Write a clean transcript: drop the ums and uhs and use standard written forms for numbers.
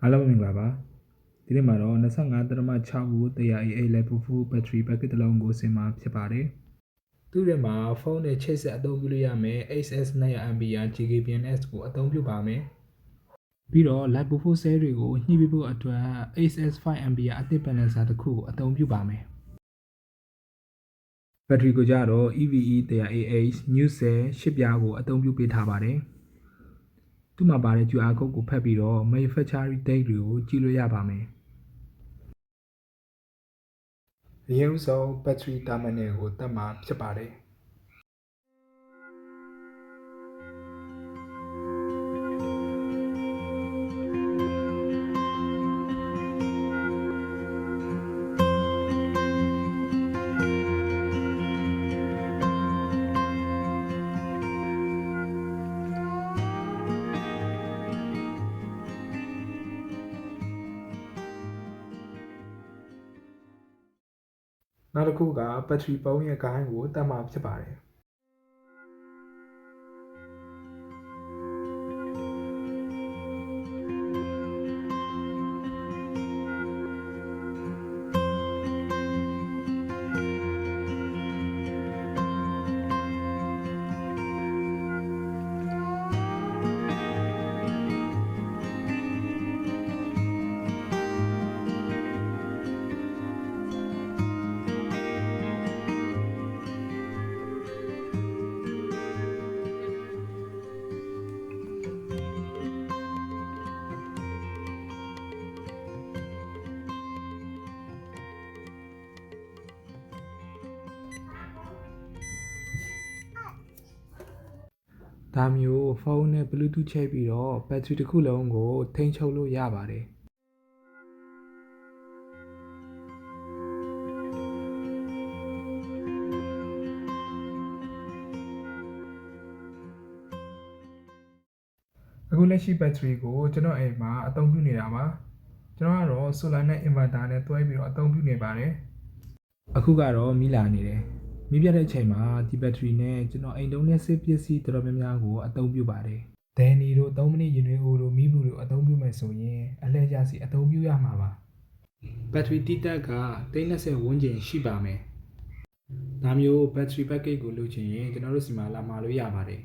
အားလုံးမင်္ဂလာပါဒီနေ့မှာတော့25.6 volt 100 AA Level 4 battery packet တစ်လုံးကိုဆင်မှာဖြစ်ပါတယ်သူ့ထဲမှာဖုန်းနဲ့ချိတ်ဆက်အသုံးပြုလို့ရမယ် XS 900mAh GKBNS ကိုအသုံးပြုပါမယ်ပြီးတော့ Level 4 cell တွေကိုညှိပေးဖို့အတွက် XS 5mAh အသစ် balancer တစ်ခုကိုအသုံးပြုပါမယ်ဘက်ထရီကိုကြတော့ EVE 100AH New Cell 10ပြားကိုအသုံးပြုပေးထားပါတယ်သူ့မှာပါတဲ့ QR code ကိုဖတ်ပြီးတော့ manufacturing date တွေကိုကြည့်လို့ရပါမယ်။အရင်ဆုံး battery terminal ကိုတက်မှာဖြစ်ပါတယ်နောက်တစ်ခုကဘက်ထရီပုံးရဲ့ဂိုင်းကိုတက်မှာဖြစ်ပါတယ်ဒါမျိုးဖုန်းနဲ့ Bluetooth ချိတ်ပြီးတော့ဘက်ထရီတစ်ခုလုံးကိုထိန်းချုပ်လို့ရပါတယ်အခုလက်ရှိဘက်ထရီကိုကျွန်တော်အိမ်မှာအသုံးပြုနေတာပါကျွန်တော်ကတော့ solar နဲ့ inverter နဲ့တွဲပြီးတော့အသုံးပြုနေပါတယ်အခုကတော့မီးလာနေတယ်မီးပြတ်တဲ့အချိန်မှာဒီဘက်ထရီနဲ့ကျွန်တော်အိမ်တုံးနဲ့စစ်ပစ္စည်းတော်တော်များများကိုအသုံးပြုပါတယ်ဒန်နီတို့3မိနစ်ရင်သွေးအိုးတို့မီးဘူးတို့အသုံးပြုမယ်ဆိုရင်အလှည့်ကျစီအသုံးပြုရမှာပါဘက်ထရီတိတက်က30ဝန်းကျင်ရှိပါမယ်ဒါမျိုးဘက်ထရီ package ကိုလိုချင်ရင်ကျွန်တော်တို့စီမှာလာမှာလို့ရပါတယ်